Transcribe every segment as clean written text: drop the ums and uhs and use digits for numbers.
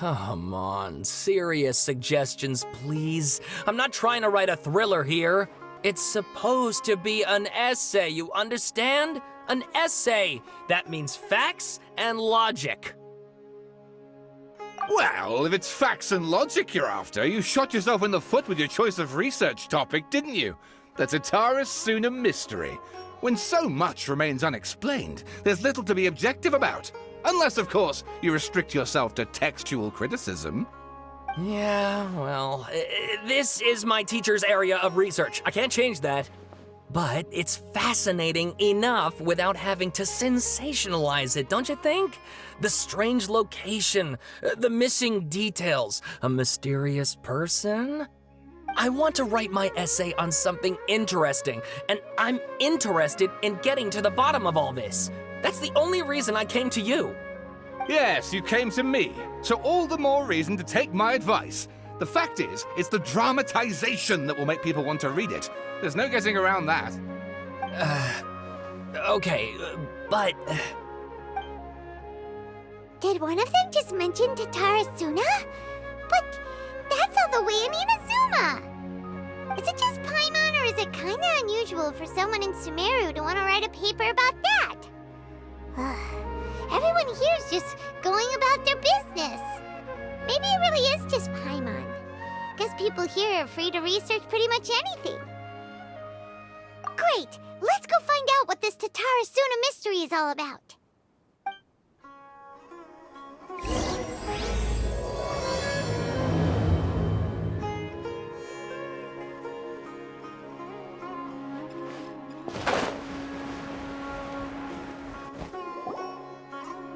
come on. Serious suggestions, please. I'm not trying to write a thriller here. It's supposed to be an essay, you understand? An essay. That means facts and logic. Well, if it's facts and logic you're after, you shot yourself in the foot with your choice of research topic, didn't you? The Surasthana mystery. When so much remains unexplained, there's little to be objective about. Unless, of course, you restrict yourself to textual criticism. Yeah, well, this is my teacher's area of research. I can't change that. But it's fascinating enough without having to sensationalize it, don't you think? The strange location, the missing details, a mysterious person. I want to write my essay on something interesting, and I'm interested in getting to the bottom of all this. That's the only reason I came to you. Yes, you came to me, so all the more reason to take my advice. The fact is, it's the dramatization that will make people want to read it. There's no getting around that. Okay, but... Did one of them just mention Surasthana? But that's all the way in Inazuma! Is it just Paimon, or is it kinda unusual for someone in Sumeru to want to write a paper about that? Everyone here's just going about their business. Maybe it really is just Paimon. Guess people here are free to research pretty much anything. Great! Let's go find out what this Surasthana mystery is all about.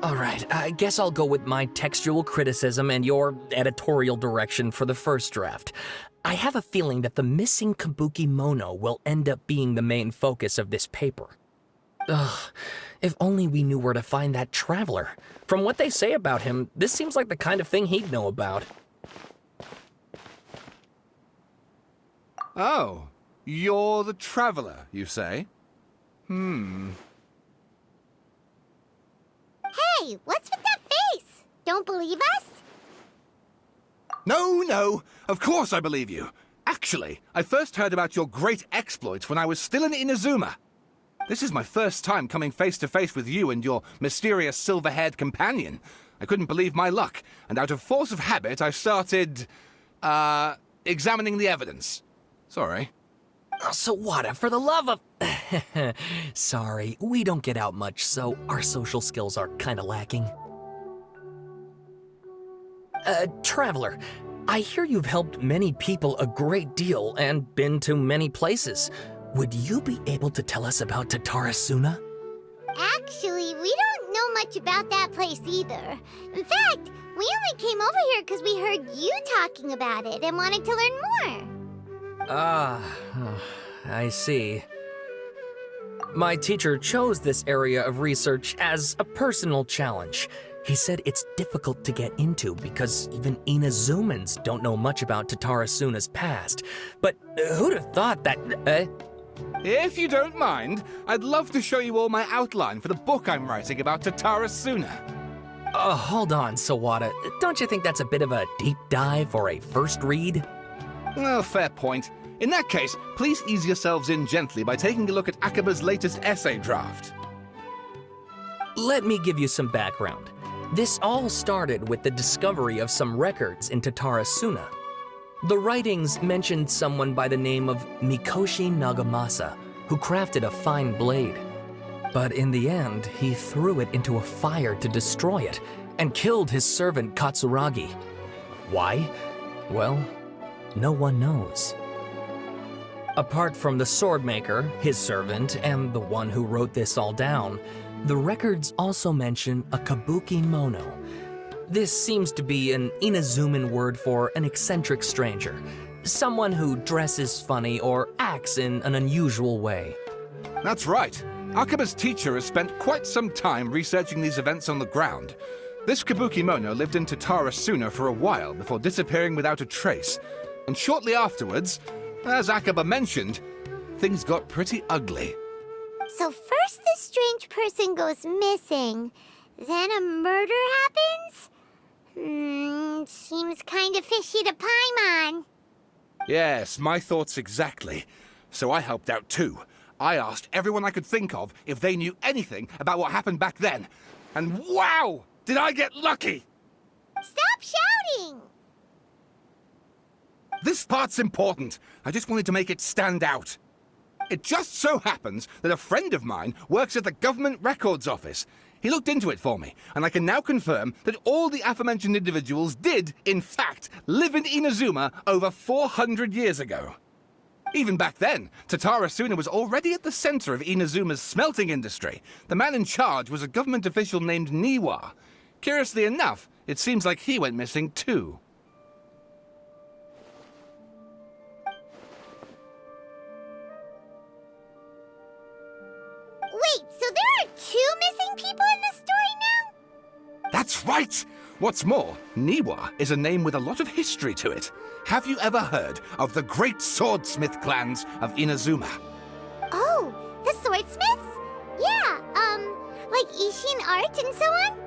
Alright, I guess I'll go with my textual criticism and your editorial direction for the first draft. I have a feeling that the missing Kabuki Mono will end up being the main focus of this paper. Ugh, if only we knew where to find that traveler. From what they say about him, this seems like the kind of thing he'd know about. Oh, you're the traveler, you say? Hey, what's with that face? Don't believe us? No, of course I believe you. Actually, I first heard about your great exploits when I was still in Inazuma. This is my first time coming face to face with you and your mysterious silver-haired companion. I couldn't believe my luck, and out of force of habit, I started, examining the evidence. Sorry. Oh, Sawada, for the love of... Sorry, we don't get out much, so our social skills are kinda lacking. Traveler, I hear you've helped many people a great deal and been to many places. Would you be able to tell us about Surasthana? Actually, we don't know much about that place either. In fact, we only came over here because we heard you talking about it and wanted to learn more. I see. My teacher chose this area of research as a personal challenge. He said it's difficult to get into because even Inazumans don't know much about Surasthana's past. But who'd have thought that... If you don't mind, I'd love to show you all my outline for the book I'm writing about Surasthana. Hold on, Sawada. Don't you think that's a bit of a deep dive or a first read? Well, fair point. In that case, please ease yourselves in gently by taking a look at Akaba's latest essay draft. Let me give you some background. This all started with the discovery of some records in Surasthana. The writings mentioned someone by the name of Mikoshi Nagamasa, who crafted a fine blade. But in the end, he threw it into a fire to destroy it, and killed his servant Katsuragi. Why? Well, no one knows. Apart from the swordmaker, his servant, and the one who wrote this all down, the records also mention a kabuki mono. This seems to be an Inazuman word for an eccentric stranger, someone who dresses funny or acts in an unusual way. That's right. Akaba's teacher has spent quite some time researching these events on the ground. This kabuki mono lived in Surasthana for a while before disappearing without a trace. And shortly afterwards, as Akaba mentioned, things got pretty ugly. So first this strange person goes missing, then a murder happens? Seems kinda fishy to Paimon. Yes, my thoughts exactly. So I helped out too. I asked everyone I could think of if they knew anything about what happened back then. And wow! Did I get lucky! Stop shouting! This part's important. I just wanted to make it stand out. It just so happens that a friend of mine works at the Government Records Office. He looked into it for me, and I can now confirm that all the aforementioned individuals did, in fact, live in Inazuma over 400 years ago. Even back then, Tatara Suna was already at the center of Inazuma's smelting industry. The man in charge was a government official named Niwa. Curiously enough, it seems like he went missing too. Wait, so there are 2 missing people in this story now? That's right! What's more, Niwa is a name with a lot of history to it. Have you ever heard of the great swordsmith clans of Inazuma? Oh, the swordsmiths? Yeah, like Ishin art and so on?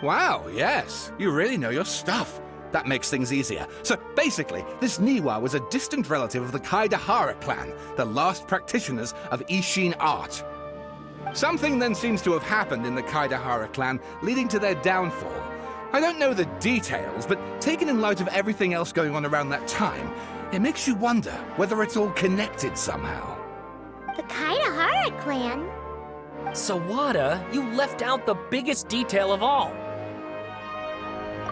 Wow, yes. You really know your stuff. That makes things easier. So basically, this Niwa was a distant relative of the Kaidahara clan, the last practitioners of Ishin art. Something then seems to have happened in the Kaidahara clan, leading to their downfall. I don't know the details, but taken in light of everything else going on around that time, it makes you wonder whether it's all connected somehow. The Kaidahara clan? Sawada, you left out the biggest detail of all.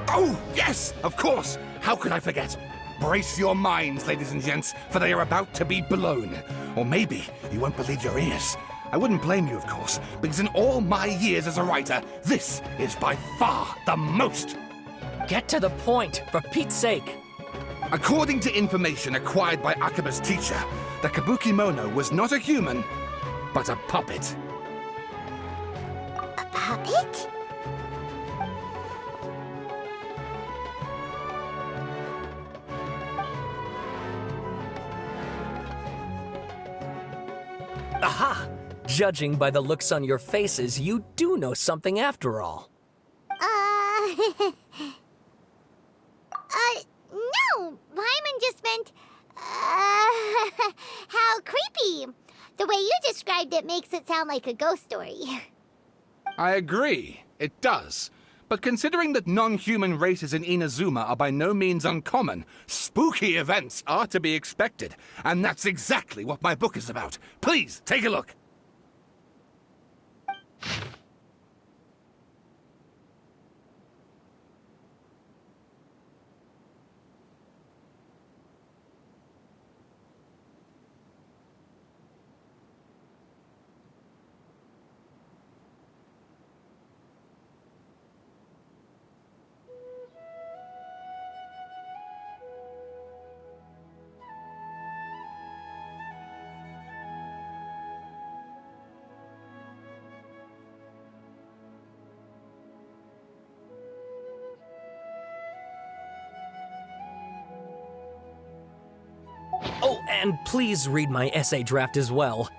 Oh, yes, of course. How could I forget? Brace your minds, ladies and gents, for they are about to be blown. Or maybe you won't believe your ears. I wouldn't blame you, of course, because in all my years as a writer, this is by far the most. Get to the point, for Pete's sake. According to information acquired by Akiba's teacher, the Kabukimono was not a human, but a puppet. A puppet? Aha! Judging by the looks on your faces, you do know something after all. No! Paimon just meant, how creepy. The way you described it makes it sound like a ghost story. I agree, it does. But considering that non-human races in Inazuma are by no means uncommon, spooky events are to be expected. And that's exactly what my book is about. Please, take a look. Oh, and please read my essay draft as well.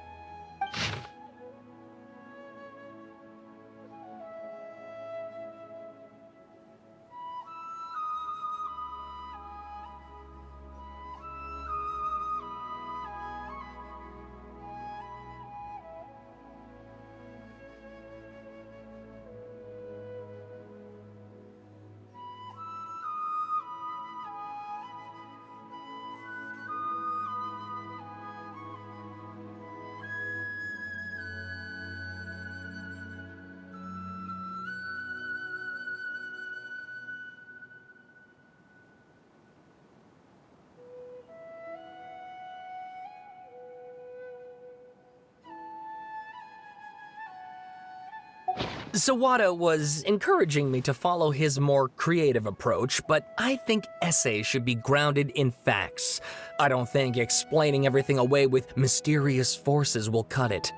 Sawada was encouraging me to follow his more creative approach, but I think essays should be grounded in facts. I don't think explaining everything away with mysterious forces will cut it.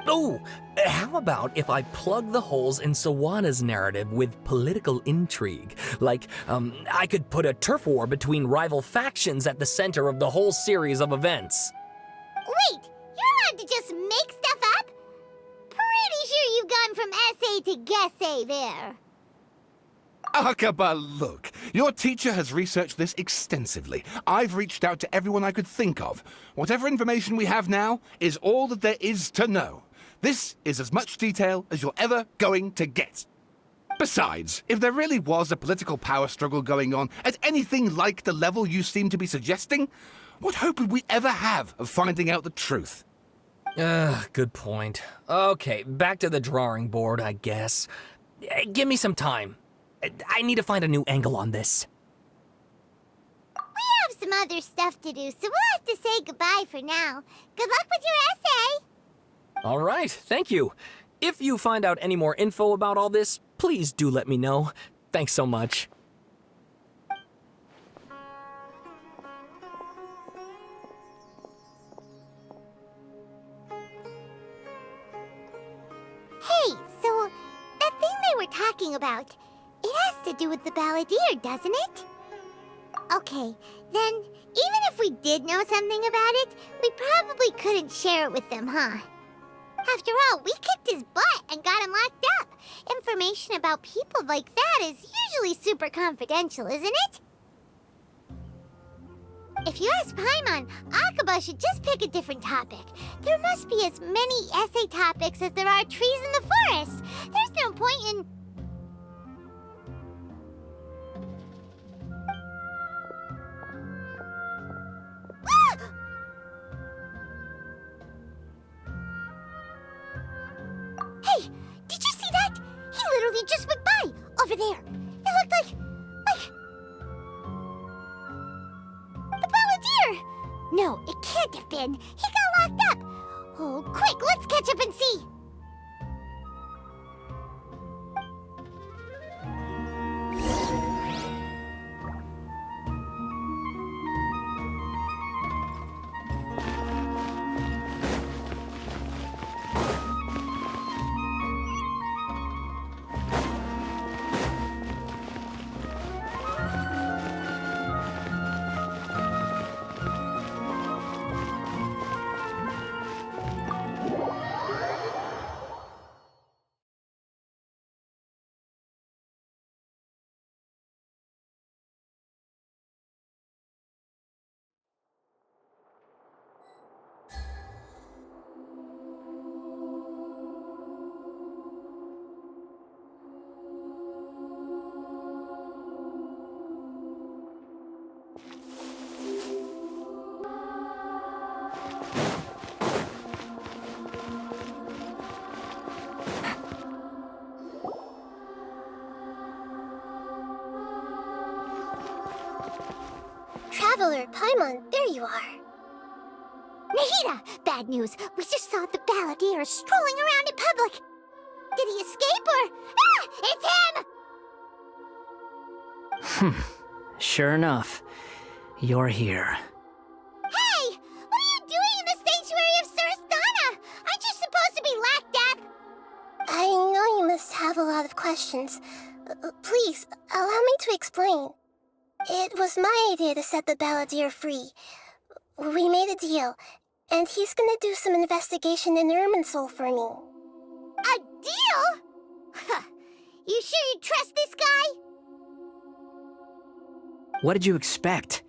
Oh, how about if I plug the holes in Sawada's narrative with political intrigue? Like, I could put a turf war between rival factions at the center of the whole series of events. Wait, you're allowed to just make stuff up? Pretty sure you've gone from essay to guessay there. Akaba, look. Your teacher has researched this extensively. I've reached out to everyone I could think of. Whatever information we have now is all that there is to know. This is as much detail as you're ever going to get. Besides, if there really was a political power struggle going on at anything like the level you seem to be suggesting, what hope would we ever have of finding out the truth? Good point. Okay, back to the drawing board, I guess. Give me some time. I need to find a new angle on this. We have some other stuff to do, so we'll have to say goodbye for now. Good luck with your essay! All right, thank you. If you find out any more info about all this, please do let me know. Thanks so much. Hey, so that thing they were talking about, it has to do with the balladeer, doesn't it? Okay, then even if we did know something about it, we probably couldn't share it with them, huh? After all, we kicked his butt and got him locked up. Information about people like that is usually super confidential, isn't it? If you ask Paimon, Akaba should just pick a different topic. There must be as many essay topics as there are trees in the forest. There's no point in... Ah! Hey, did you see that? He literally just went by, over there. It looked like... the balladeer! No, it can't have been. He got locked up. Oh, quick, let's catch up and see. Traveler, Paimon, there you are. Nahida! Bad news. We just saw the balladeer strolling around in public. Did he escape or... Ah! It's him! Sure enough, you're here. Hey! What are you doing in the Sanctuary of Surasthana? Aren't you supposed to be locked up? I know you must have a lot of questions. Please, allow me to explain. It was my idea to set the balladeer free. We made a deal, and he's gonna do some investigation in Irminsul for me. A deal? Huh. You sure you trust this guy? What did you expect?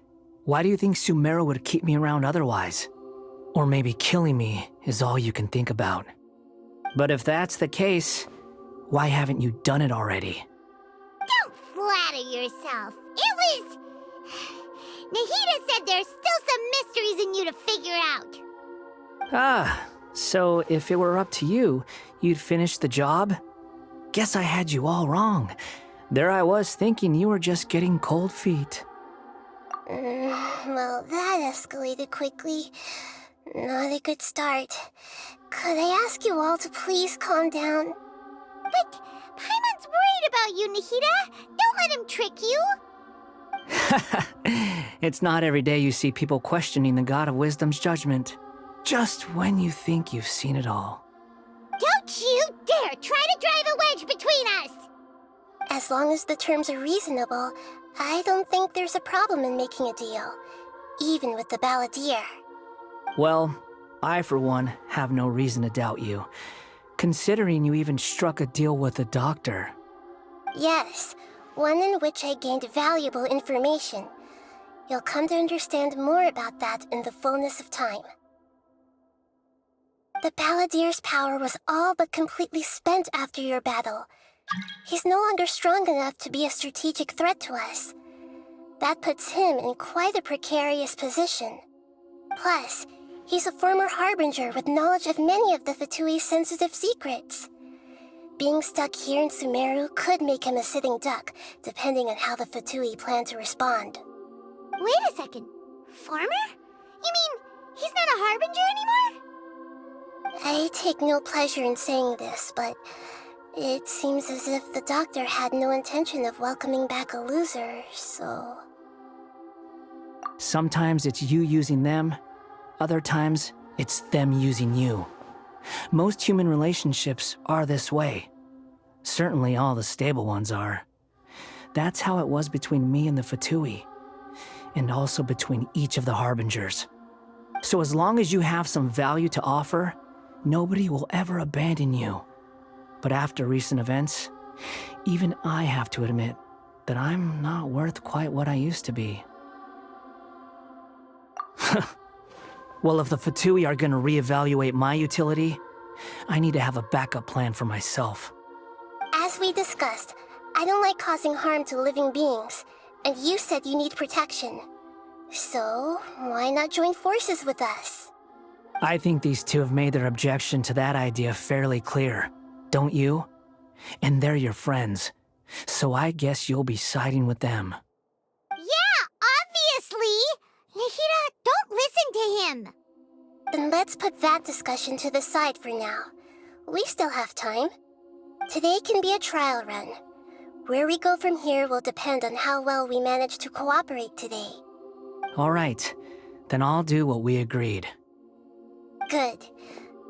Why do you think Sumeru would keep me around otherwise? Or maybe killing me is all you can think about. But if that's the case, why haven't you done it already? Don't flatter yourself. It was... Nahida said there's still some mysteries in you to figure out. Ah, so if it were up to you, you'd finish the job? Guess I had you all wrong. There I was thinking you were just getting cold feet. Well, that escalated quickly. Not a good start. Could I ask you all to please calm down? But Paimon's worried about you, Nahida. Don't let him trick you. It's not every day you see people questioning the God of Wisdom's judgment. Just when you think you've seen it all. Don't you dare try to drive a wedge between us! As long as the terms are reasonable, I don't think there's a problem in making a deal. Even with the balladeer. Well, I for one have no reason to doubt you, considering you even struck a deal with the doctor. Yes. one in which I gained valuable information. You'll come to understand more about that in the fullness of time. The Balladeer's power was all but completely spent after your battle. He's no longer strong enough to be a strategic threat to us. That puts him in quite a precarious position. Plus, he's a former Harbinger with knowledge of many of the Fatui's sensitive secrets. Being stuck here in Sumeru could make him a sitting duck, depending on how the Fatui plan to respond. Wait a second. Former? You mean he's not a Harbinger anymore? I take no pleasure in saying this, but it seems as if the doctor had no intention of welcoming back a loser, so... Sometimes it's you using them, other times it's them using you. Most human relationships are this way. Certainly all the stable ones are. That's how it was between me and the Fatui, and also between each of the Harbingers. So as long as you have some value to offer, nobody will ever abandon you. But after recent events, even I have to admit that I'm not worth quite what I used to be. Well, if the Fatui are gonna reevaluate my utility, I need to have a backup plan for myself. As we discussed, I don't like causing harm to living beings, and you said you need protection. So, why not join forces with us? I think these two have made their objection to that idea fairly clear, don't you? And they're your friends, so I guess you'll be siding with them. Yeah, obviously! Nahida, don't listen to him! Then let's put that discussion to the side for now. We still have time. Today can be a trial run. Where we go from here will depend on how well we manage to cooperate today. All right, then I'll do what we agreed. Good.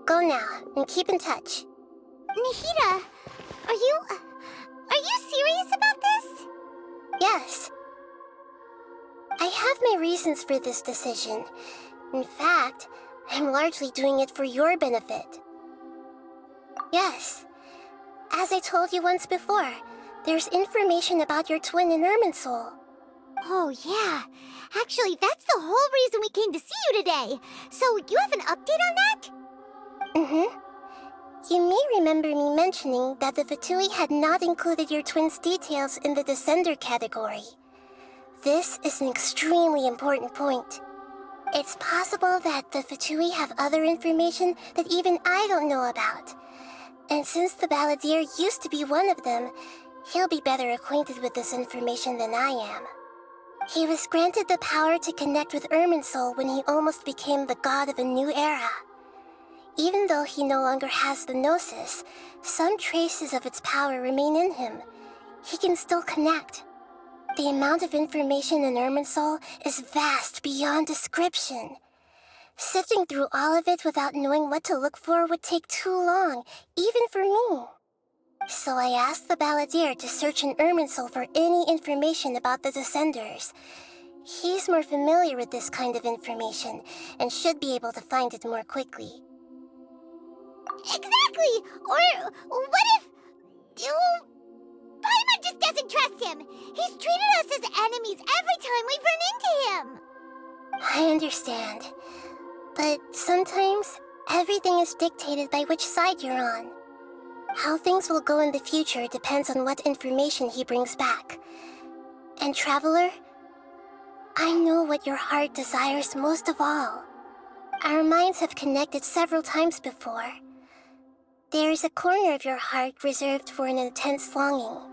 Go now, and keep in touch. Nahida, are you serious about this? Yes. I have my reasons for this decision. In fact, I'm largely doing it for your benefit. Yes. As I told you once before, there's information about your twin in Irminsul. Oh, yeah. Actually, that's the whole reason we came to see you today. So, you have an update on that? Mm-hmm. You may remember me mentioning that the Fatui had not included your twin's details in the Descender category. This is an extremely important point. It's possible that the Fatui have other information that even I don't know about. And since the Balladeer used to be one of them, he'll be better acquainted with this information than I am. He was granted the power to connect with Irminsul when he almost became the god of a new era. Even though he no longer has the Gnosis, some traces of its power remain in him. He can still connect. The amount of information in Irminsul is vast beyond description. Sifting through all of it without knowing what to look for would take too long, even for me. So I asked the Balladeer to search in Irminsul for any information about the Descenders. He's more familiar with this kind of information, and should be able to find it more quickly. Exactly! Or what if... Paimon just doesn't trust him! He's treated us as enemies every time we've run into him! I understand. But sometimes, everything is dictated by which side you're on. How things will go in the future depends on what information he brings back. And Traveler, I know what your heart desires most of all. Our minds have connected several times before. There is a corner of your heart reserved for an intense longing.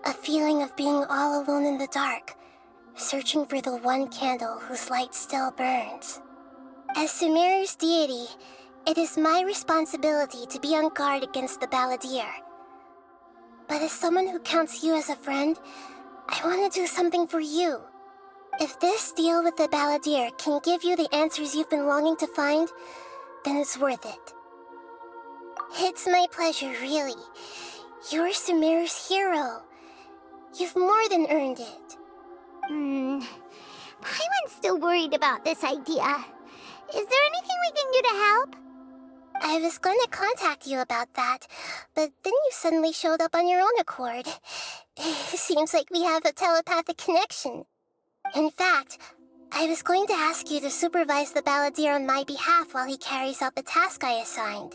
A feeling of being all alone in the dark, searching for the one candle whose light still burns. As Sumeru's deity, it is my responsibility to be on guard against the Balladeer. But as someone who counts you as a friend, I want to do something for you. If this deal with the Balladeer can give you the answers you've been longing to find, then it's worth it. It's my pleasure, really. You're Sumeru's hero. You've more than earned it. Paimon's still worried about this idea. Is there anything we can do to help? I was going to contact you about that, but then you suddenly showed up on your own accord. Seems like we have a telepathic connection. In fact, I was going to ask you to supervise the balladeer on my behalf while he carries out the task I assigned.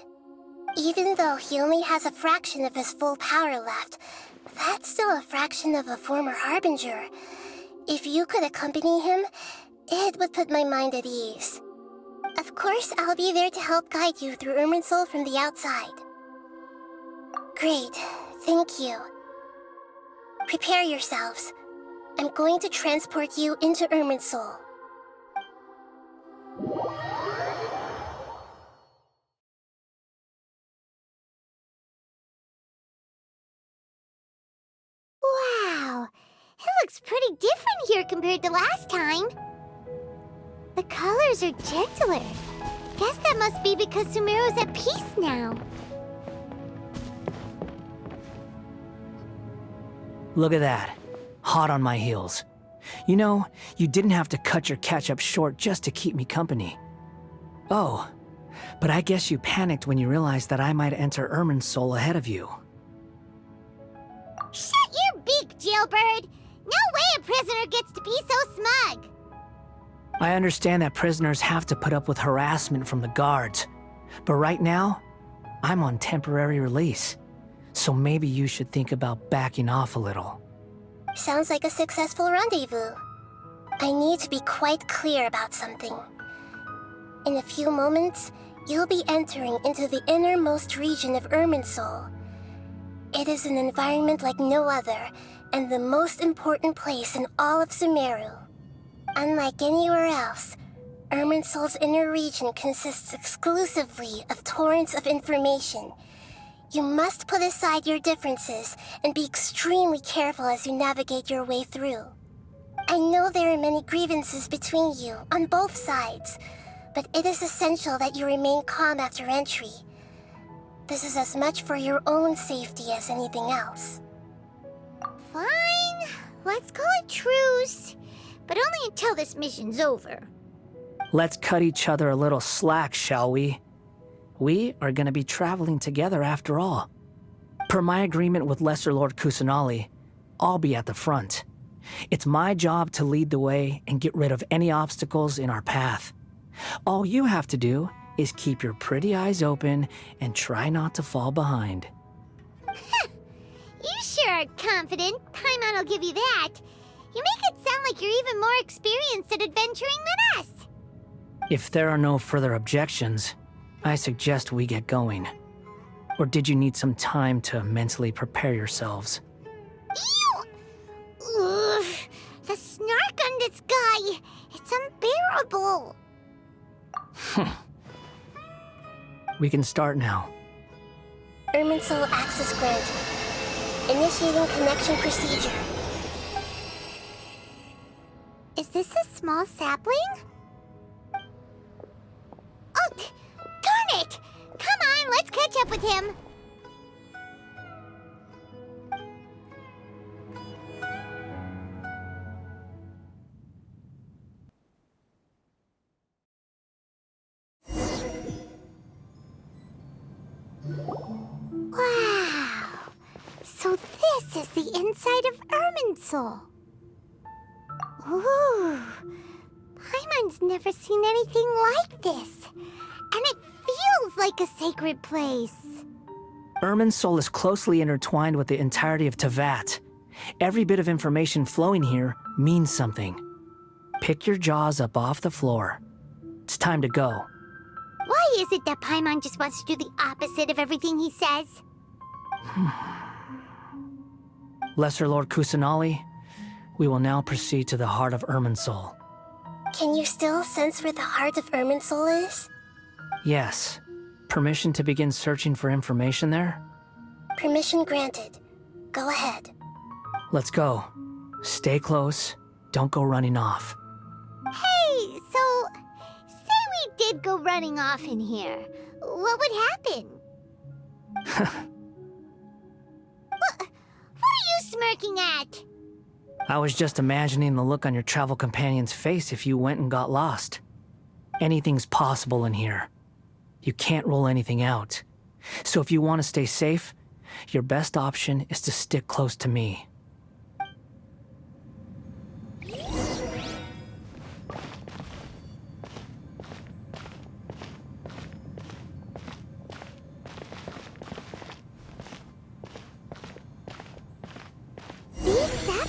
Even though he only has a fraction of his full power left, that's still a fraction of a former Harbinger. If you could accompany him, it would put my mind at ease. Of course, I'll be there to help guide you through Irminsul from the outside. Great, thank you. Prepare yourselves. I'm going to transport you into Irminsul. Wow, it looks pretty different here compared to last time. The colors are gentler. Guess that must be because Sumeru's at peace now. Look at that. Hot on my heels. You know, you didn't have to cut your catch-up short just to keep me company. Oh, but I guess you panicked when you realized that I might enter Irminsul ahead of you. Shut your beak, jailbird! No way a prisoner gets to be so smug! I understand that prisoners have to put up with harassment from the guards, but right now, I'm on temporary release, so maybe you should think about backing off a little. Sounds like a successful rendezvous. I need to be quite clear about something. In a few moments, you'll be entering into the innermost region of Irminsul. It is an environment like no other, and the most important place in all of Sumeru. Unlike anywhere else, Irminsul's inner region consists exclusively of torrents of information. You must put aside your differences and be extremely careful as you navigate your way through. I know there are many grievances between you, on both sides, but it is essential that you remain calm after entry. This is as much for your own safety as anything else. Fine, let's call it truce. But only until this mission's over. Let's cut each other a little slack, shall we? We are going to be traveling together after all. Per my agreement with Lesser Lord Kusanali, I'll be at the front. It's my job to lead the way and get rid of any obstacles in our path. All you have to do is keep your pretty eyes open and try not to fall behind. You sure are confident. Paimon will give you that. You make it sound like you're even more experienced at adventuring than us. If there are no further objections, I suggest we get going. Or did you need some time to mentally prepare yourselves? Ew! Ugh, the snark on this guy, it's unbearable. We can start now. Irminsul access granted. Initiating connection procedure. Is this a small sapling? Oh, darn it! Come on, let's catch up with him. Wow! So this is the inside of Irminsul. Ooh, Paimon's never seen anything like this, and it feels like a sacred place. Irminsul is closely intertwined with the entirety of Teyvat. Every bit of information flowing here means something. Pick your jaws up off the floor. It's time to go. Why is it that Paimon just wants to do the opposite of everything he says? Lesser Lord Kusanali, we will now proceed to the heart of Irminsul. Can you still sense where the heart of Irminsul is? Yes. Permission to begin searching for information there? Permission granted. Go ahead. Let's go. Stay close. Don't go running off. Hey, so, say we did go running off in here. What would happen? What are you smirking at? I was just imagining the look on your travel companion's face if you went and got lost. Anything's possible in here. You can't rule anything out. So if you want to stay safe, your best option is to stick close to me.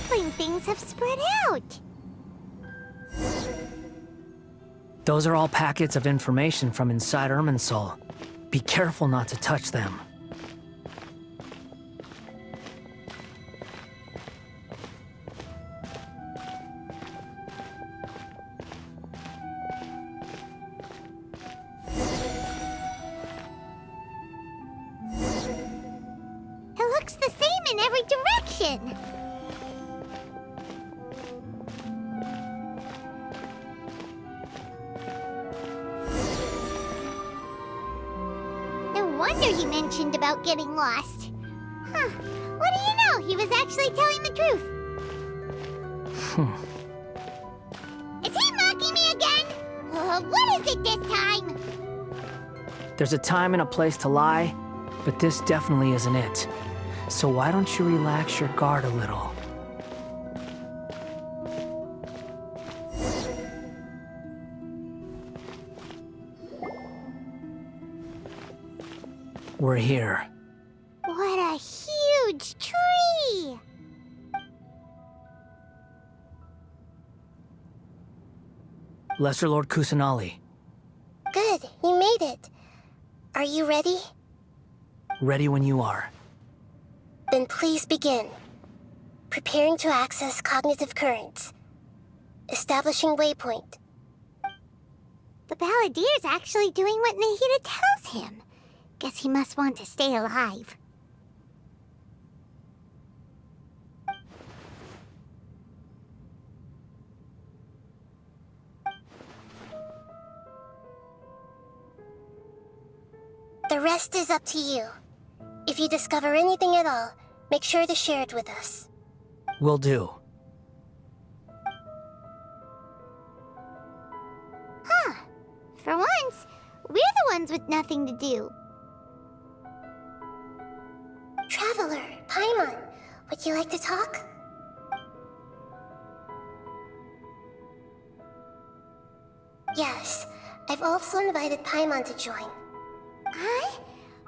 trifling things have spread out. Those are all packets of information from inside Irminsul. Be careful not to touch them. It looks the same in every direction. No wonder he mentioned about getting lost. Huh. What do you know? He was actually telling the truth. Is he mocking me again? What is it this time? There's a time and a place to lie, but this definitely isn't it. So why don't you relax your guard a little? We're here. What a huge tree! Lesser Lord Kusanali, Good, you made it. Are you ready? ready when you are. Then please begin. Preparing to access cognitive currents. Establishing waypoint. The Balladier's actually doing what Nahida tells him. Guess he must want to stay alive. The rest is up to you. If you discover anything at all, make sure to share it with us. Will do. Huh. For once, we're the ones with nothing to do. Traveler, Paimon, would you like to talk? Yes, I've also invited Paimon to join. Huh?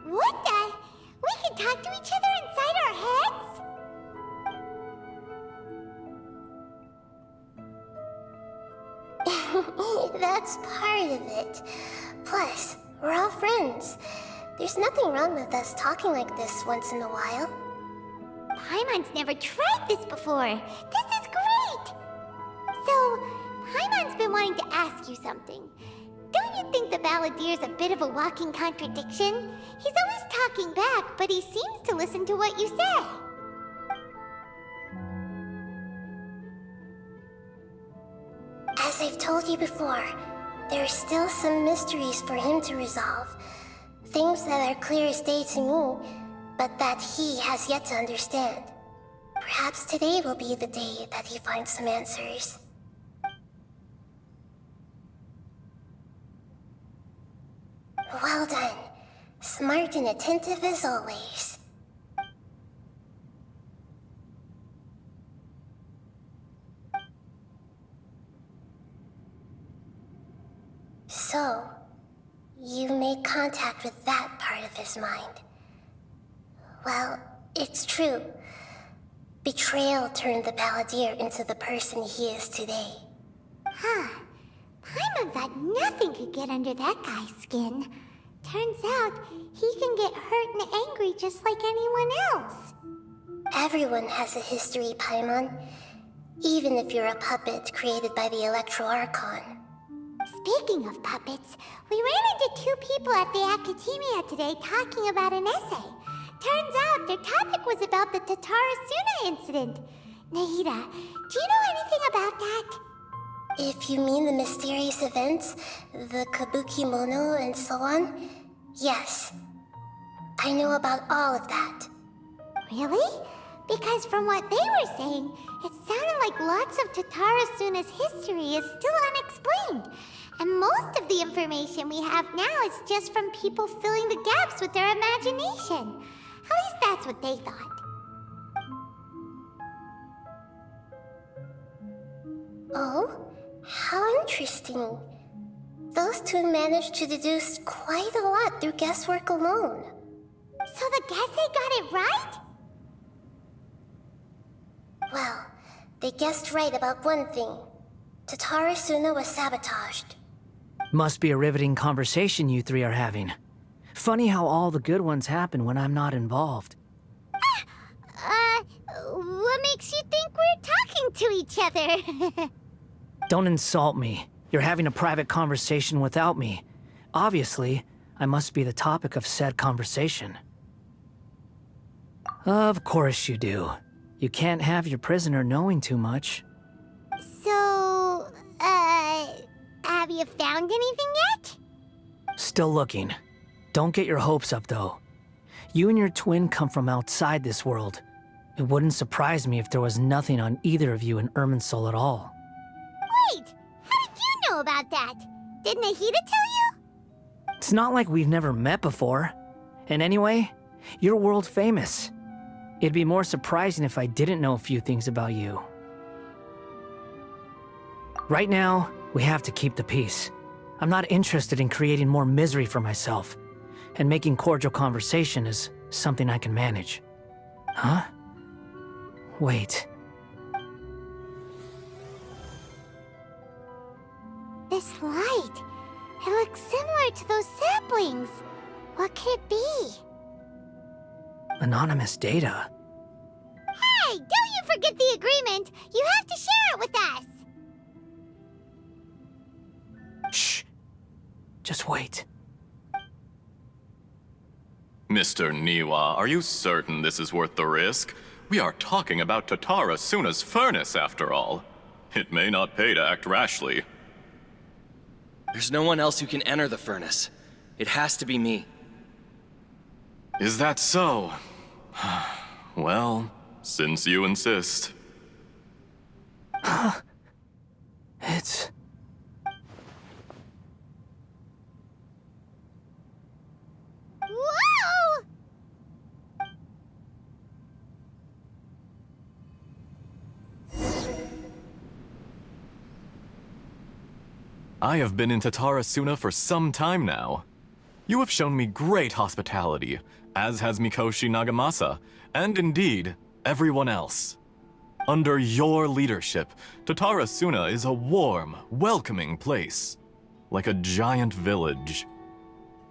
What the? We can talk to each other inside our heads? That's part of it. Plus, we're all friends. There's nothing wrong with us talking like this once in a while. Paimon's never tried this before. This is great! So, Paimon's been wanting to ask you something. Don't you think the Balladier's a bit of a walking contradiction? He's always talking back, but he seems to listen to what you say. As I've told you before, there are still some mysteries for him to resolve. Things that are clear as day to me, but that he has yet to understand. Perhaps today will be the day that he finds some answers. Well done. Smart and attentive as always. So, you made contact with that part of his mind. Well, it's true. Betrayal turned the Balladeer into the person he is today. Huh. Paimon thought nothing could get under that guy's skin. Turns out, he can get hurt and angry just like anyone else. Everyone has a history, Paimon. Even if you're a puppet created by the Electro Archon. Speaking of puppets, we ran into two people at the Academia today talking about an essay. Turns out their topic was about the Tatarasuna incident. Nahida, do you know anything about that? If you mean the mysterious events, the Kabuki Mono and so on, yes. I know about all of that. Really? Because from what they were saying, it sounded like lots of Tatarasuna's history is still unexplained. And most of the information we have now is just from people filling the gaps with their imagination. At least that's what they thought. Oh? How interesting. Those two managed to deduce quite a lot through guesswork alone. So the Gesse got it right? Well, They guessed right about one thing. Tatara Suna was sabotaged. Must be a riveting conversation you three are having. Funny how all the good ones happen when I'm not involved. What makes you think we're talking to each other? Don't insult me. You're having a private conversation without me. Obviously, I must be the topic of said conversation. Of course you do. You can't have your prisoner knowing too much. So, have you found anything yet? Still looking. Don't get your hopes up, though. You and your twin come from outside this world. It wouldn't surprise me if there was nothing on either of you in Irminsul at all. Wait, how did you know about that? Did Nahida tell you? It's not like we've never met before. And anyway, you're world famous. It'd be more surprising if I didn't know a few things about you. Right now, we have to keep the peace. I'm not interested in creating more misery for myself. And making cordial conversation is something I can manage. Huh? Wait. This light. It looks similar to those saplings. What could it be? Anonymous data. Hey, don't you forget the agreement! You have to share it with us! Shh. Just wait. Mr. Niwa, are you certain this is worth the risk? We are talking about Tatara Suna's furnace, after all. It may not pay to act rashly. There's no one else who can enter the furnace. It has to be me. Is that so? Well, since you insist. It's... Whoa! I have been in Tatara Suna for some time now. You have shown me great hospitality, as has Mikoshi Nagamasa, and indeed, everyone else. Under your leadership, Tatara Suna is a warm, welcoming place, like a giant village.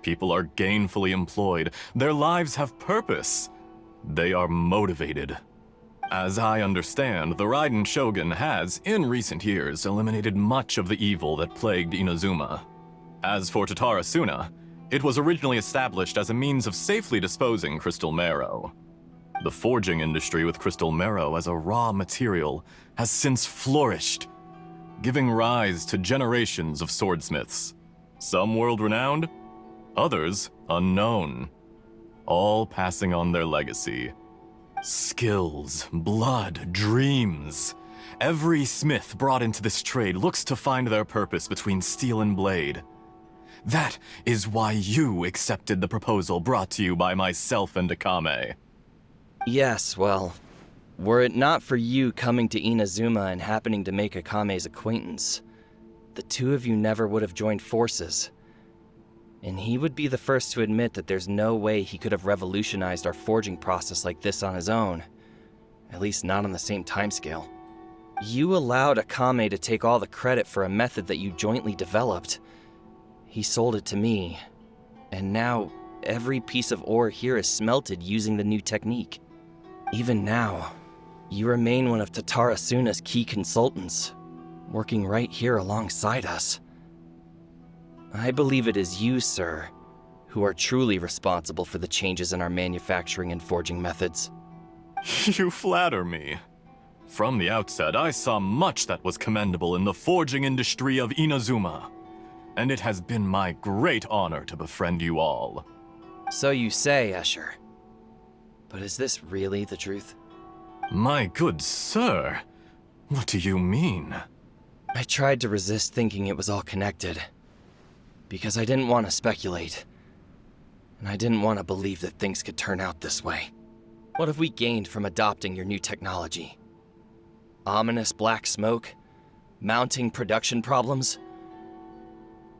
People are gainfully employed, their lives have purpose. They are motivated. As I understand, the Raiden Shogun has, in recent years, eliminated much of the evil that plagued Inazuma. As for Tatara Suna, it was originally established as a means of safely disposing crystal marrow. The forging industry with crystal marrow as a raw material has since flourished, giving rise to generations of swordsmiths. Some world-renowned, others unknown, all passing on their legacy. Skills, blood, dreams. Every smith brought into this trade looks to find their purpose between steel and blade. That is why you accepted the proposal brought to you by myself and Akame. Yes, well, were it not for you coming to Inazuma and happening to make Akame's acquaintance, the two of you never would have joined forces. And he would be the first to admit that there's no way he could have revolutionized our forging process like this on his own. At least not on the same timescale. You allowed Akame to take all the credit for a method that you jointly developed. He sold it to me, and now every piece of ore here is smelted using the new technique. Even now, you remain one of Tatara Suna's key consultants, working right here alongside us. I believe it is you, sir, who are truly responsible for the changes in our manufacturing and forging methods. You flatter me. From the outset, I saw much that was commendable in the forging industry of Inazuma, and it has been my great honor to befriend you all. So you say, Escher. But is this really the truth? My good sir, what do you mean? I tried to resist thinking it was all connected, because I didn't want to speculate, and I didn't want to believe that things could turn out this way. What have we gained from adopting your new technology? Ominous black smoke? Mounting production problems?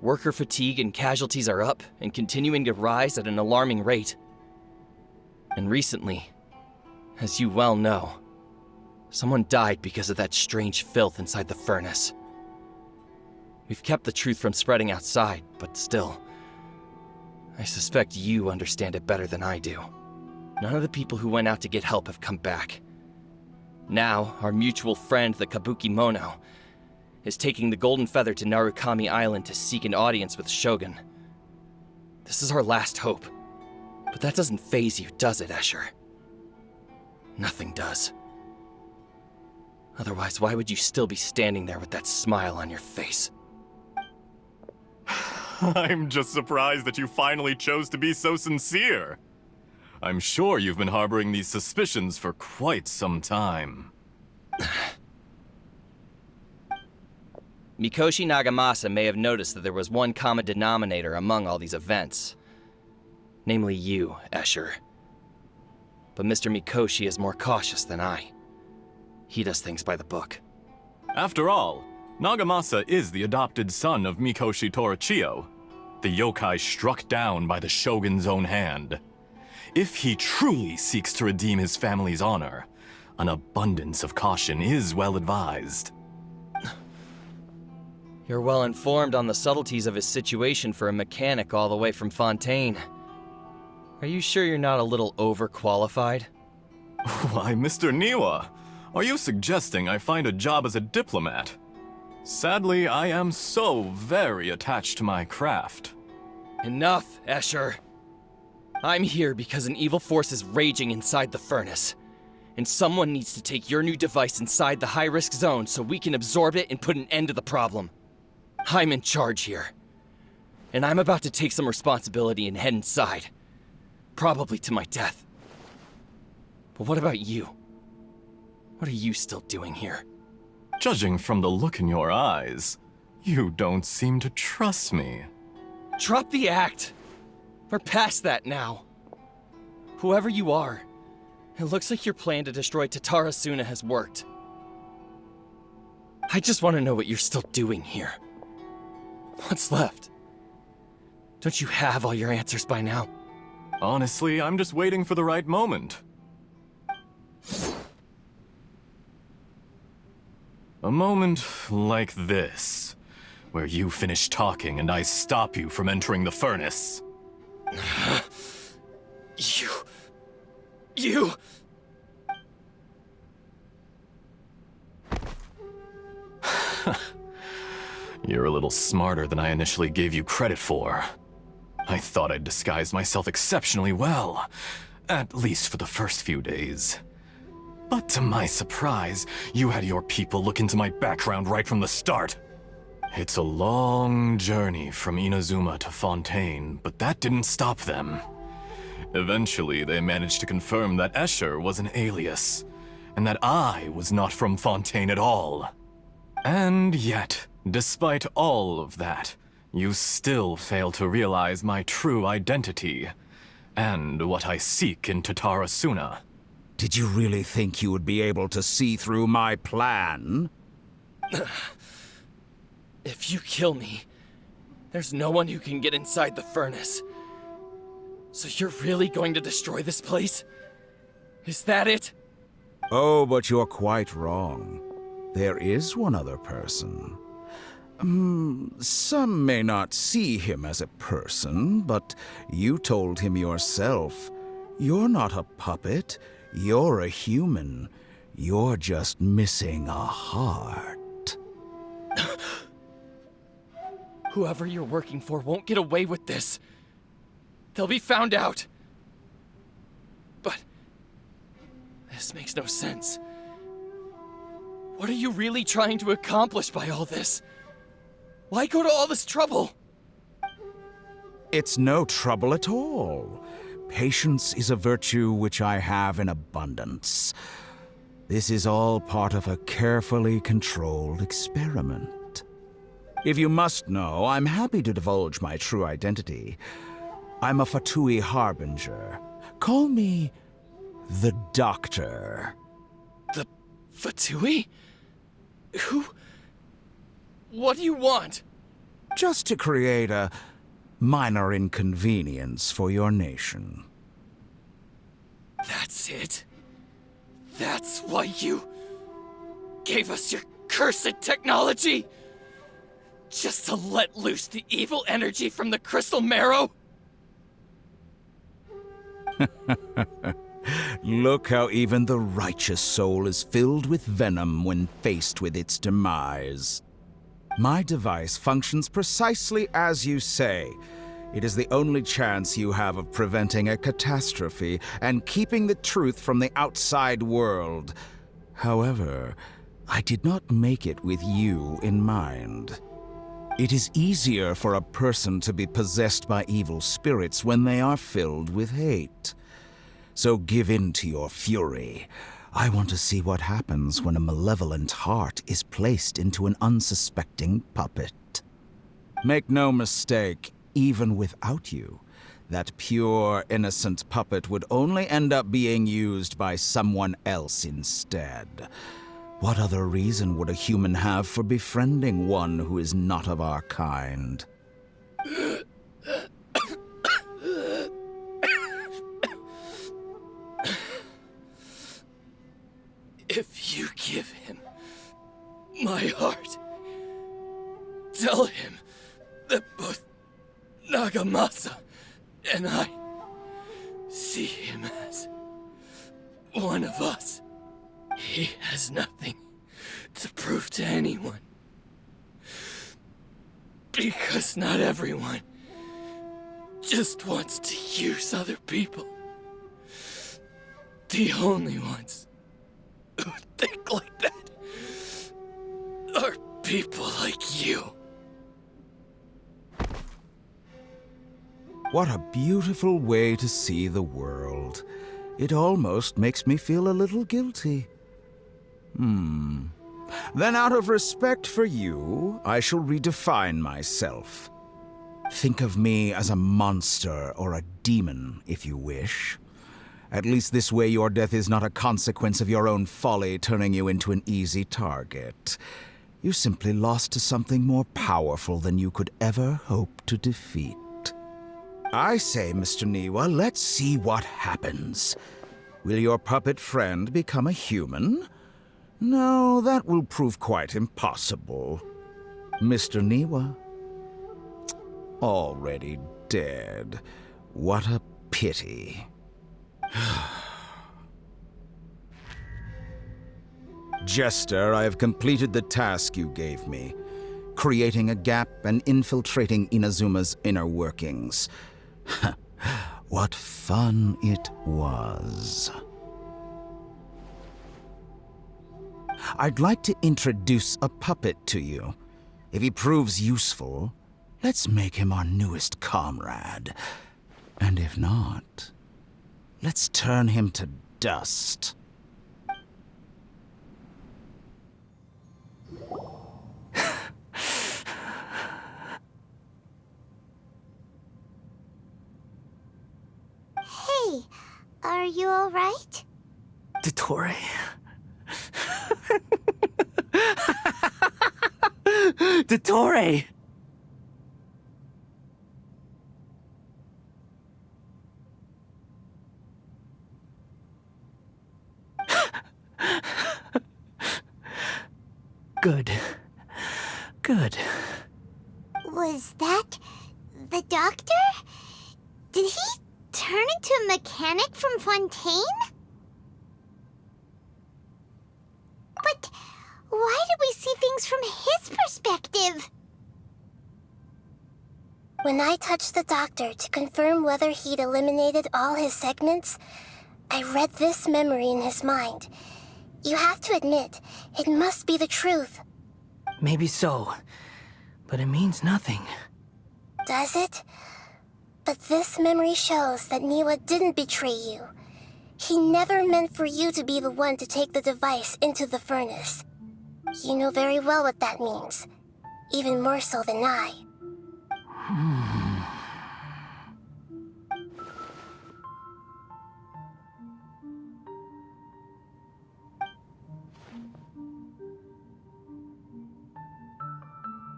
Worker fatigue and casualties are up and continuing to rise at an alarming rate. And recently, as you well know, Someone died because of that strange filth inside the furnace. We've kept the truth from spreading outside, but still, I suspect you understand it better than I do. None of the people who went out to get help have come back. Now, our mutual friend, the Kabuki Mono, is taking the Golden Feather to Narukami Island to seek an audience with Shogun. This is our last hope. But that doesn't faze you, does it, Escher? Nothing does. Otherwise, why would you still be standing there with that smile on your face? I'm just surprised that you finally chose to be so sincere. I'm sure you've been harboring these suspicions for quite some time. Mikoshi Nagamasa may have noticed that there was one common denominator among all these events. Namely you, Escher. But Mr. Mikoshi is more cautious than I. He does things by the book. After all, Nagamasa is the adopted son of Mikoshi Torichio, the yokai struck down by the Shogun's own hand. If he truly seeks to redeem his family's honor, an abundance of caution is well advised. You're well informed on the subtleties of his situation for a mechanic all the way from Fontaine. Are you sure you're not a little overqualified? Why, Mr. Niwa, are you suggesting I find a job as a diplomat? Sadly, I am so very attached to my craft. Enough, Escher. I'm here because an evil force is raging inside the furnace. And someone needs to take your new device inside the high-risk zone so we can absorb it and put an end to the problem. I'm in charge here. And I'm about to take some responsibility and head inside. Probably to my death. But what about you? What are you still doing here? Judging from the look in your eyes, you don't seem to trust me. Drop the act! We're past that now. Whoever you are, it looks like your plan to destroy Tatarasuna has worked. I just want to know what you're still doing here. What's left? Don't you have all your answers by now? Honestly, I'm just waiting for the right moment. A moment like this, where you finish talking and I stop you from entering the furnace. You... You're a little smarter than I initially gave you credit for. I thought I'd disguised myself exceptionally well, at least for the first few days. But to my surprise, you had your people look into my background right from the start. It's a long journey from Inazuma to Fontaine, but that didn't stop them. Eventually, they managed to confirm that Escher was an alias, and that I was not from Fontaine at all. And yet, despite all of that, you still fail to realize my true identity, and what I seek in Tatarasuna. Did you really think you would be able to see through my plan? If you kill me, there's no one who can get inside the furnace. So you're really going to destroy this place? Is that it? Oh, but you're quite wrong. There is one other person. Some may not see him as a person, but you told him yourself. You're not a puppet. You're a human. You're just missing a heart. Whoever you're working for won't get away with this. They'll be found out. But this makes no sense. What are you really trying to accomplish by all this? Why go to all this trouble? It's no trouble at all. Patience is a virtue which I have in abundance. This is all part of a carefully controlled experiment. If you must know, I'm happy to divulge my true identity. I'm a Fatui Harbinger. Call me the Doctor. The Fatui? Who? What do you want? Just to create a minor inconvenience for your nation. That's it? That's why you... gave us your cursed technology? Just to let loose the evil energy from the crystal marrow? Look how even the righteous soul is filled with venom when faced with its demise. My device functions precisely as you say. It is the only chance you have of preventing a catastrophe and keeping the truth from the outside world. However, I did not make it with you in mind. It is easier for a person to be possessed by evil spirits when they are filled with hate. So give in to your fury. I want to see what happens when a malevolent heart is placed into an unsuspecting puppet. Make no mistake, even without you, that pure, innocent puppet would only end up being used by someone else instead. What other reason would a human have for befriending one who is not of our kind? If you give him my heart, tell him that both Nagamasa and I see him as one of us. He has nothing to prove to anyone. Because not everyone just wants to use other people. The only ones who think like that are people like you. What a beautiful way to see the world. It almost makes me feel a little guilty. Then out of respect for you, I shall redefine myself. Think of me as a monster or a demon, if you wish. At least this way your death is not a consequence of your own folly turning you into an easy target. You simply lost to something more powerful than you could ever hope to defeat. I say, Mr. Niwa, let's see what happens. Will your puppet friend become a human? No, that will prove quite impossible. Mr. Niwa? Already dead. What a pity. Jester, I have completed the task you gave me, creating a gap and infiltrating Inazuma's inner workings. What fun it was. I'd like to introduce a puppet to you. If he proves useful, let's make him our newest comrade. And if not, let's turn him to dust. Hey, are you alright? Dottore? Dottore! Good. Good. Was that the doctor? Did he turn into a mechanic from Fontaine? But why did we see things from his perspective? When I touched the doctor to confirm whether he'd eliminated all his segments, I read this memory in his mind. You have to admit, it must be the truth. Maybe so, but it means nothing. Does it? But this memory shows that Niwa didn't betray you. He never meant for you to be the one to take the device into the furnace. You know very well what that means. Even more so than I.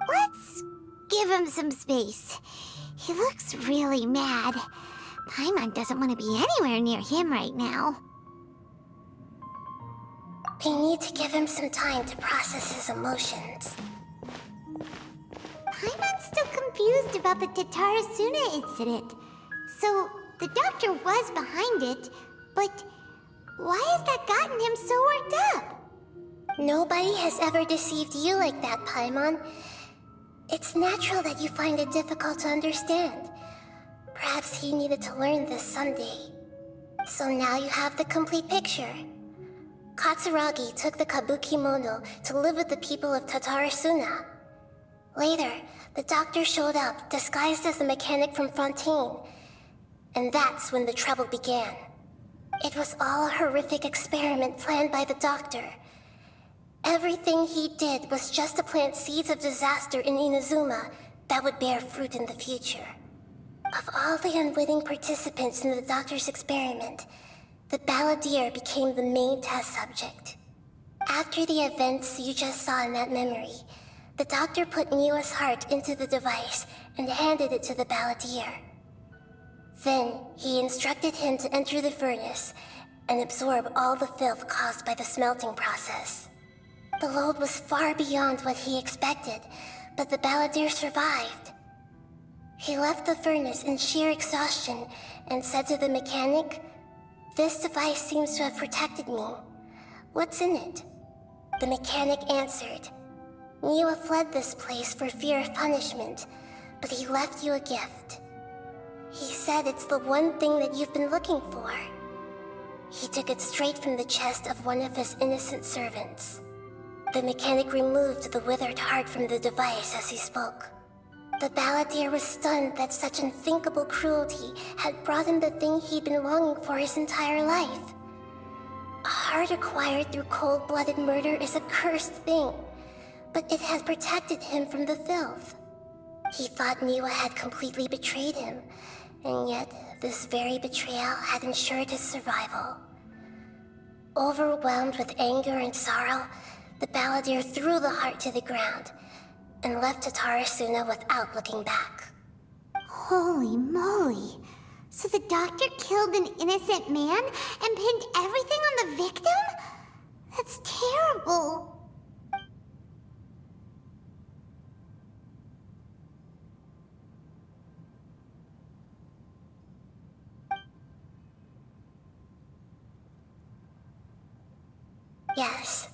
Let's give him some space. He looks really mad. Paimon doesn't want to be anywhere near him right now. We need to give him some time to process his emotions. Paimon's still confused about the Tatarasuna incident. So, the doctor was behind it, but why has that gotten him so worked up? Nobody has ever deceived you like that, Paimon. It's natural that you find it difficult to understand. Perhaps he needed to learn this someday. So now you have the complete picture. Katsuragi took the Kabukimono to live with the people of Tatarasuna. Later, the doctor showed up, disguised as the mechanic from Fontaine. And that's when the trouble began. It was all a horrific experiment planned by the doctor. Everything he did was just to plant seeds of disaster in Inazuma that would bear fruit in the future. Of all the unwitting participants in the doctor's experiment, the balladeer became the main test subject. After the events you just saw in that memory, the doctor put Niwa's heart into the device and handed it to the balladeer. Then, he instructed him to enter the furnace and absorb all the filth caused by the smelting process. The load was far beyond what he expected, but the balladeer survived. He left the furnace in sheer exhaustion and said to the mechanic, "This device seems to have protected me. What's in it?" The mechanic answered, "Niwa fled this place for fear of punishment, but he left you a gift. He said it's the one thing that you've been looking for." He took it straight from the chest of one of his innocent servants. The mechanic removed the withered heart from the device as he spoke. The balladeer was stunned that such unthinkable cruelty had brought him the thing he'd been longing for his entire life. A heart acquired through cold-blooded murder is a cursed thing, but it had protected him from the filth. He thought Niwa had completely betrayed him, and yet this very betrayal had ensured his survival. Overwhelmed with anger and sorrow, the balladeer threw the heart to the ground and left Tatarasuna without looking back. Holy moly. So the doctor killed an innocent man and pinned everything on the victim? That's terrible. Yes.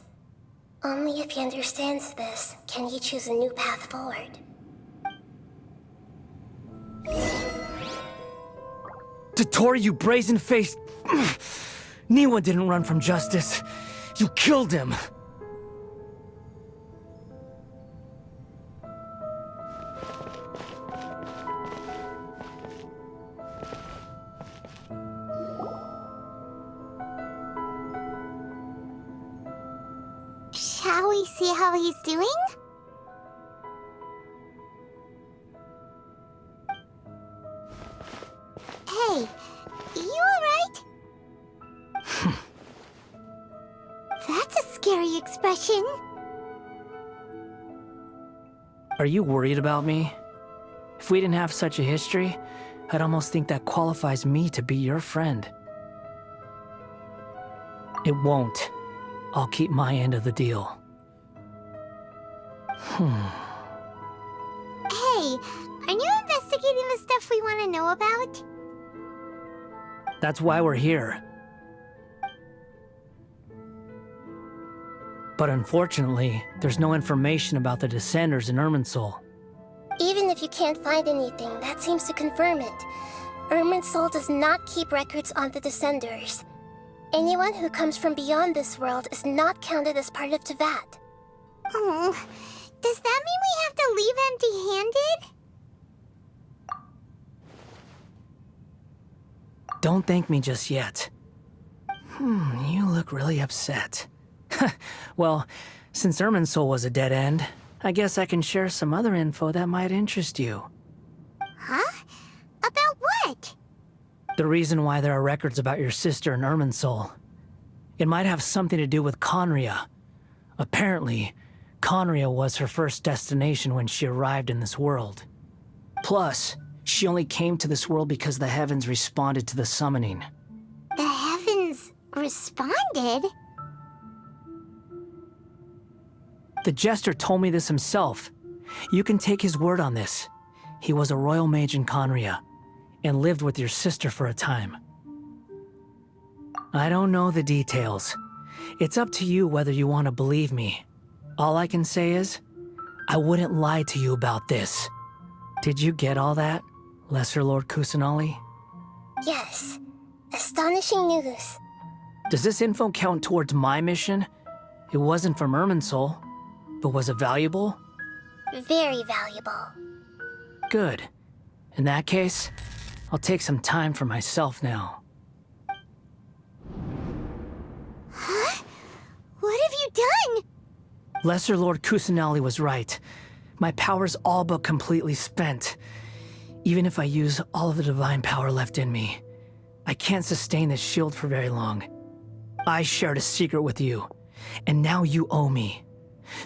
Only if he understands this can he choose a new path forward. Tottori, you brazen-faced... Niwa didn't run from justice. You killed him. Shall we see how he's doing? Hey, you alright? That's a scary expression. Are you worried about me? If we didn't have such a history, I'd almost think that qualifies me to be your friend. It won't. I'll keep my end of the deal. Hey, aren't you investigating the stuff we want to know about? That's why we're here. But unfortunately, there's no information about the Descenders in Irminsul. Even if you can't find anything, that seems to confirm it. Irminsul does not keep records on the Descenders. Anyone who comes from beyond this world is not counted as part of Tevat. Oh, does that mean we have to leave empty-handed? Don't thank me just yet. You look really upset. Well, since Irminsul was a dead end, I guess I can share some other info that might interest you. Huh? About what? The reason why there are records about your sister in Irminsul. It might have something to do with Conria. Apparently, Conria was her first destination when she arrived in this world. Plus, she only came to this world because the heavens responded to the summoning. The heavens responded? The Jester told me this himself. You can take his word on this. He was a royal mage in Conria, and lived with your sister for a time. I don't know the details. It's up to you whether you want to believe me. All I can say is, I wouldn't lie to you about this. Did you get all that, Lesser Lord Kusanali? Yes. Astonishing news. Does this info count towards my mission? It wasn't from Irminsul, but was it valuable? Very valuable. Good. In that case, I'll take some time for myself now. Huh? What have you done? Lesser Lord Kusanali was right. My power's all but completely spent. Even if I use all of the divine power left in me, I can't sustain this shield for very long. I shared a secret with you, and now you owe me.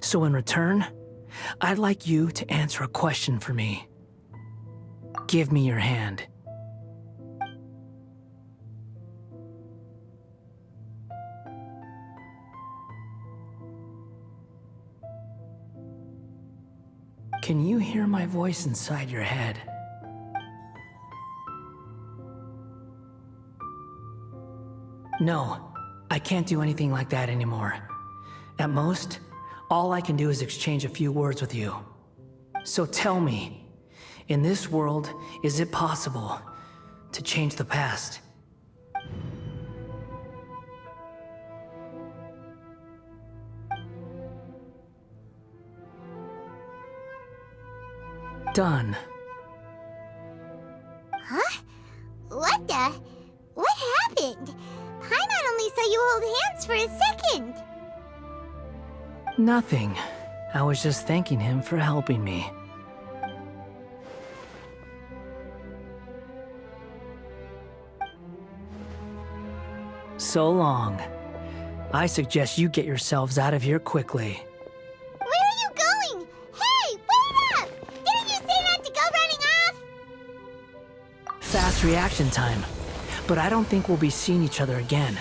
So in return, I'd like you to answer a question for me. Give me your hand. Can you hear my voice inside your head? No, I can't do anything like that anymore. At most, all I can do is exchange a few words with you. So tell me, in this world, is it possible to change the past? Done. Huh? What the? What happened? Paimon only saw you hold hands for a second. Nothing. I was just thanking him for helping me. So long. I suggest you get yourselves out of here quickly. Where are you going? Hey, wait up! Didn't you say not to go running off? Fast reaction time. But I don't think we'll be seeing each other again.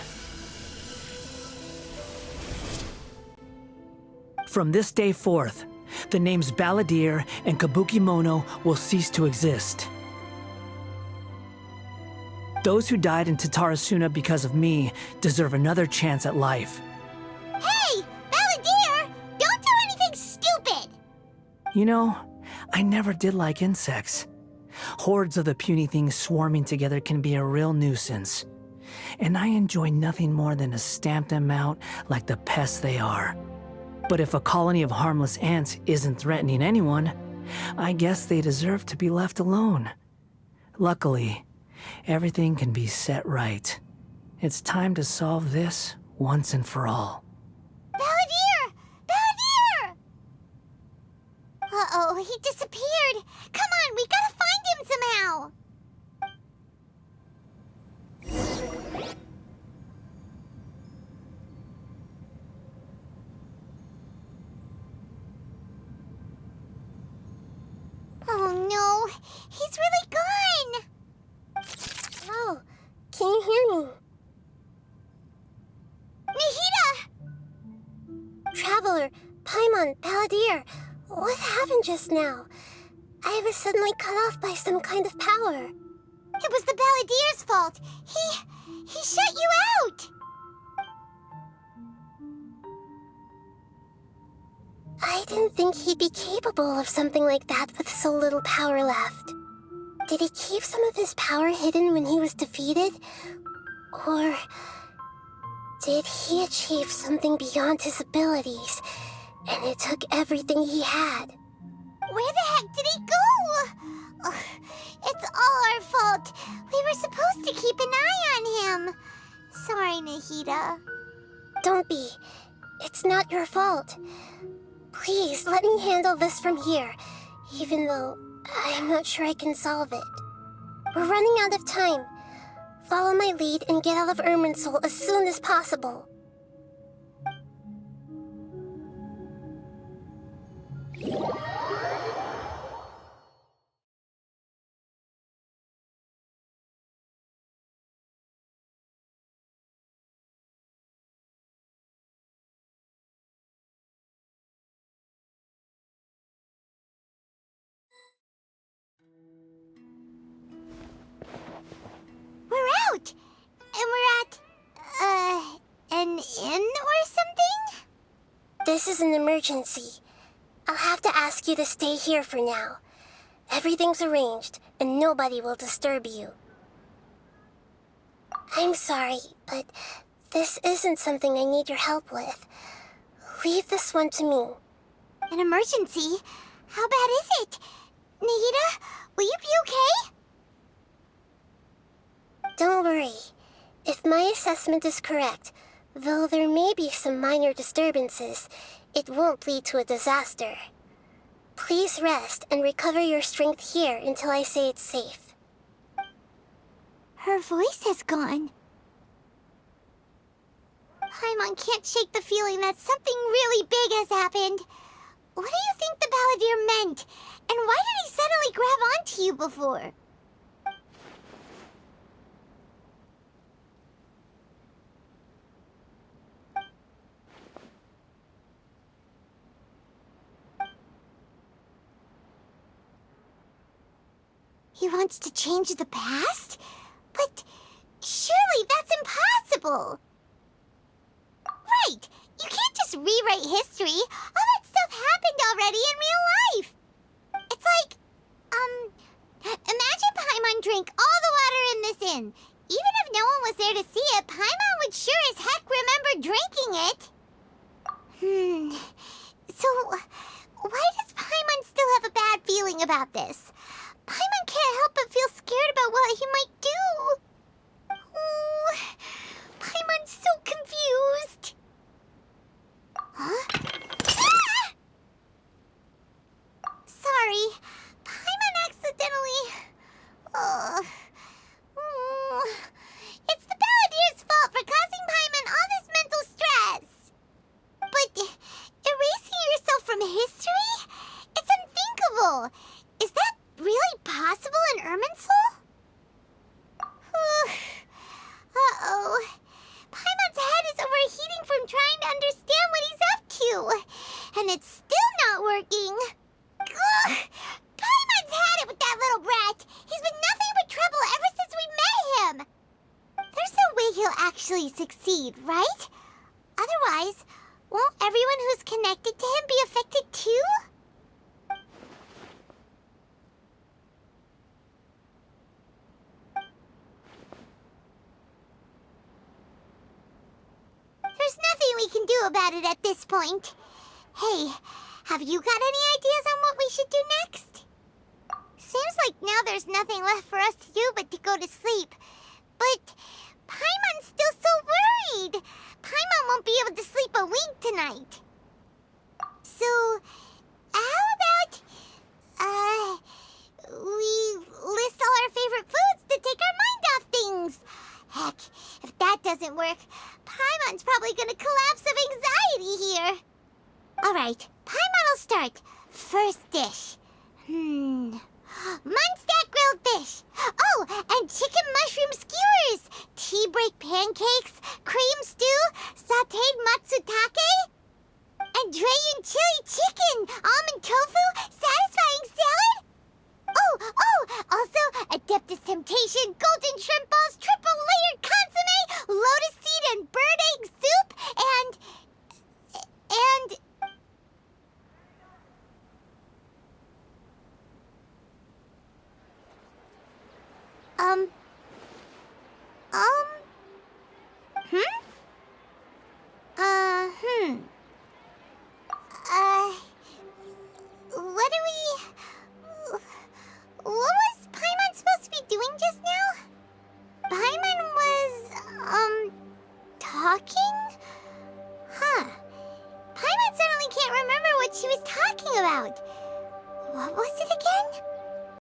From this day forth, the names Balladeer and Kabukimono will cease to exist. Those who died in Tatarasuna because of me deserve another chance at life. Hey, Balladeer! Don't do anything stupid! You know, I never did like insects. Hordes of the puny things swarming together can be a real nuisance. And I enjoy nothing more than to stamp them out like the pests they are. But if a colony of harmless ants isn't threatening anyone, I guess they deserve to be left alone. Luckily, everything can be set right. It's time to solve this once and for all. Balladeer! Balladeer! Uh-oh, he disappeared. Come on, we gotta find him somehow. Oh no, he's really gone. Oh, can you hear me? Nahida! Traveler, Paimon, Balladeer, what happened just now? I was suddenly cut off by some kind of power. It was the Balladeer's fault. He shut you out. I didn't think he'd be capable of something like that with so little power left. Did he keep some of his power hidden when he was defeated? Or did he achieve something beyond his abilities, and it took everything he had? Where the heck did he go? Ugh, it's all our fault. We were supposed to keep an eye on him. Sorry, Nahida. Don't be. It's not your fault. Please, let me handle this from here, even though I'm not sure I can solve it. We're running out of time. Follow my lead and get out of Irminsul as soon as possible. This is an emergency. I'll have to ask you to stay here for now. Everything's arranged, and nobody will disturb you. I'm sorry, but this isn't something I need your help with. Leave this one to me. An emergency? How bad is it? Nahida, will you be okay? Don't worry. If my assessment is correct, though there may be some minor disturbances, it won't lead to a disaster. Please rest and recover your strength here until I say it's safe. Her voice has gone. Paimon can't shake the feeling that something really big has happened. What do you think the Balladeer meant? And why did he suddenly grab onto you before? He wants to change the past? But surely that's impossible! Right! You can't just rewrite history! All that stuff happened already in real life! It's like, imagine Paimon drank all the water in this inn. Even if no one was there to see it, Paimon would sure as heck remember drinking it. So, why does Paimon still have a bad feeling about this? Paimon can't help but feel scared about what he might do. Oh, Paimon's so confused. Huh? Ah! Sorry, Paimon accidentally... It's the Balladeer's fault for causing Paimon all this mental stress. But erasing yourself from history? It's unthinkable. Is that really possible in Irminsul? Uh-oh. Paimon's head is overheating from trying to understand what he's up to. And it's still not working. Ugh! Paimon's had it with that little brat. He's been nothing but trouble ever since we met him. There's no way he'll actually succeed, right? Otherwise, won't everyone who's connected to him be affected too? There's nothing we can do about it at this point. Hey, have you got any ideas on what we should do next? Seems like now there's nothing left for us to do but to go to sleep. But Paimon's still so worried. Paimon won't be able to sleep a wink tonight. So, how about, we list all our favorite foods to take our mind off things? Heck, if that doesn't work, Paimon's probably gonna collapse of anxiety here. Alright, Paimon will start. First dish. Munstack grilled fish. Oh, and chicken mushroom skewers. Tea break pancakes, cream stew, sauteed matsutake, and Drayan chili chicken, almond tofu, satisfying salad. Also, Adeptus Temptation, golden shrimp balls, triple layered consomme, lotus seed and bird egg soup, and...